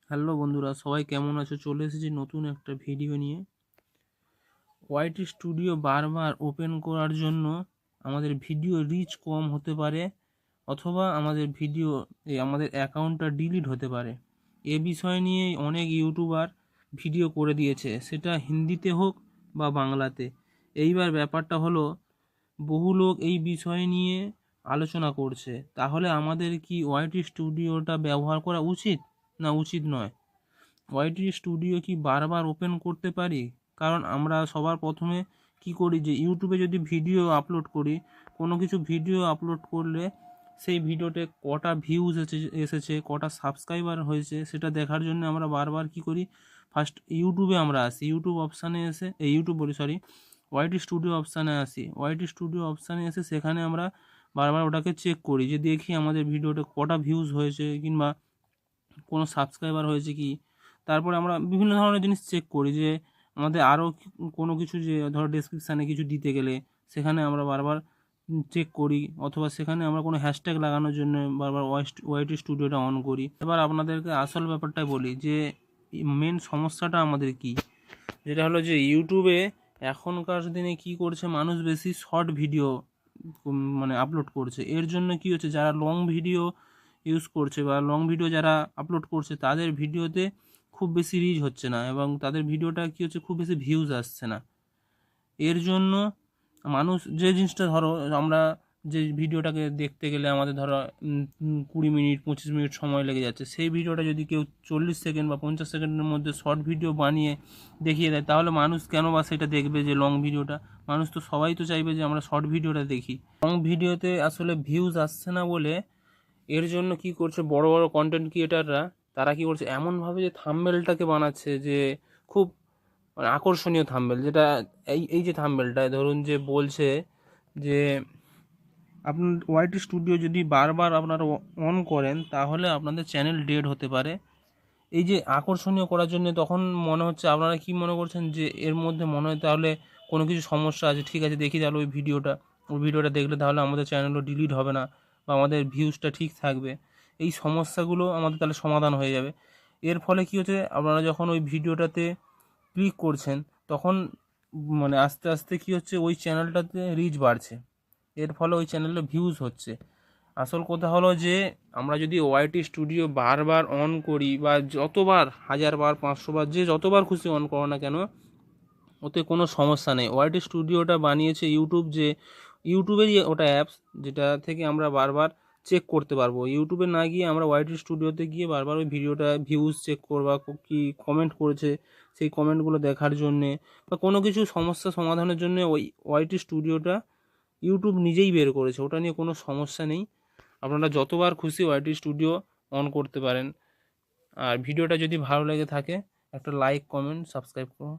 Hello বন্ধুরা, সবাই কেমন আছো? চলে এসেছি নতুন একটা ভিডিও নিয়ে। ওয়াইটি স্টুডিও বারবার ওপেন করার জন্য আমাদের ভিডিও রিচ কম হতে পারে, অথবা আমাদের অ্যাকাউন্টটা ডিলিট হতে পারে। এ বিষয় নিয়ে অনেক ইউটিউবার ভিডিও করে দিয়েছে, সেটা হিন্দিতে হোক বা বাংলাতে। এইবার ব্যাপারটা হলো, বহু লোক এই বিষয় নিয়ে আলোচনা করছে। তাহলে আমাদের কি ওয়াইটি স্টুডিওটা ব্যবহার করা উচিত না উচিত নয়? ওয়াইটি স্টুডিও কি বারবার ওপেন করতে পারি? কারণ আমরা সবার প্রথমে কি করি, যে ইউটিউবে যদি ভিডিও আপলোড করি, কোনো কিছু ভিডিও আপলোড করলে সেই ভিডিওতে কটা ভিউজ এসেছে, কটা সাবস্ক্রাইবার হয়েছে, সেটা দেখার জন্য আমরা বারবার কি করি, ফার্স্ট ইউটিউবে আমরা আসি। ইউটিউব অপশানে এসে ওয়াইটি স্টুডিও অপশানে আসি। ওয়াইটি স্টুডিও অপশানে এসে সেখানে আমরা বারবার ওটাকে চেক করি, যে দেখি আমাদের ভিডিওতে কটা ভিউজ হয়েছে, কিংবা কোনো সাবস্ক্রাইবার হয়েছে কি। তারপরে আমরা বিভিন্ন ধরনের জিনিস চেক করি, যে আমাদের আরও কোনো কিছু, যে ধরো ডেসক্রিপশানে কিছু দিতে গেলে সেখানে আমরা বারবার চেক করি, অথবা সেখানে আমরা কোনো হ্যাশট্যাগ লাগানোর জন্য বারবার ওয়াইটি স্টুডিওটা অন করি। এবার আপনাদেরকে আসল ব্যাপারটা বলি, যে মেন সমস্যাটা আমাদের কি, যেটা হলো যে ইউটিউবে এখনকার দিনে কি করছে, মানুষ বেশি শর্ট ভিডিও আপলোড করছে। এর জন্য কি হচ্ছে, যারা লং ভিডিও ইউজ করছে বা লং ভিডিও যারা আপলোড করছে, তাদের ভিডিওতে খুব বেশি রিচ হচ্ছে না, এবং তাদের ভিডিওটা কি হচ্ছে, খুব বেশি ভিউজ আসছে না। এর জন্য মানুষ যে জিনিসটা, ধরো আমরা যে ভিডিওটাকে দেখতে গেলে আমাদের ধরো 20 মিনিট 25 মিনিট সময় লেগে যাচ্ছে, সেই ভিডিওটা যদি কেউ 40 সেকেন্ড বা 50 সেকেন্ডের মধ্যে শর্ট ভিডিও বানিয়ে দেখিয়ে দেয়, তাহলে মানুষ কেন বা সেটা দেখবে? যে লং ভিডিওটা, মানুষ তো সবাই তো চাইবে যে আমরা শর্ট ভিডিওটা দেখি। লং ভিডিওতে আসলে ভিউজ আসছে না বলে, এর জন্য কি করছে বড় বড় কন্টেন্ট ক্রিয়েটাররা, তারা কি করছে, এমনভাবে যে থাম্বনেলটাকে বানাচ্ছে, যে খুব আকর্ষণীয় থাম্বনেল, যেটা এই এই যে থাম্বনেলটা ধরুন, যে বলছে যে আপনার ওয়াইটি স্টুডিও যদি বারবার আপনারা অন করেন, তাহলে আপনাদের চ্যানেল ডেড হতে পারে। এই যে আকর্ষণীয় করার জন্য, তখন মনে হচ্ছে, আপনারা কি মনে করছেন, যে এর মধ্যে মনে হয় তাহলে কোনো কিছু সমস্যা আছে। ঠিক আছে, দেখি তাহলে ওই ভিডিওটা দেখলে তাহলে আমাদের চ্যানেলও ডিলিট হবে না, বা আমাদের ভিউজটা ঠিক থাকবে। এই সমস্যাগুলো আমাদের তাহলে সমাধান হয়ে যাবে। এর ফলে কী হচ্ছে, আপনারা যখন ওই ভিডিওটাতে ক্লিক করছেন, তখন আস্তে আস্তে কী হচ্ছে, ওই চ্যানেলটাতে রিচ বাড়ছে। এর ফলে ওই চ্যানেলে ভিউজ হচ্ছে। আসল কথা হলো যে আমরা যদি ওয়াইটি স্টুডিও বারবার অন করি, বা যতবার, 1000 বার 500 বার, যে যতবার খুশি অন করো না কেন, ওতে কোনো সমস্যা নেই। ওয়াইটি স্টুডিওটা বানিয়েছে ইউটিউব, যে ইউটিউবেরই ওটা অ্যাপস, যেটা থেকে আমরা বারবার চেক করতে পারবো। ইউটিউবে না গিয়ে আমরা ওয়াইটি স্টুডিওতে গিয়ে বারবার ওই ভিডিওটা ভিউজ চেক করবা, কি কমেন্ট করেছে সেই কমেন্টগুলো দেখার জন্যে, বা কোনো কিছু সমস্যা সমাধানের জন্য ওই ওয়াইটি স্টুডিওটা ইউটিউব নিজেই বের করেছে। ওটা নিয়ে কোনো সমস্যা নেই। আপনারা যতবার খুশি ওয়াইটি স্টুডিও অন করতে পারেন। আর ভিডিওটা যদি ভালো লেগে থাকে, একটা লাইক, কমেন্ট, সাবস্ক্রাইব করুন।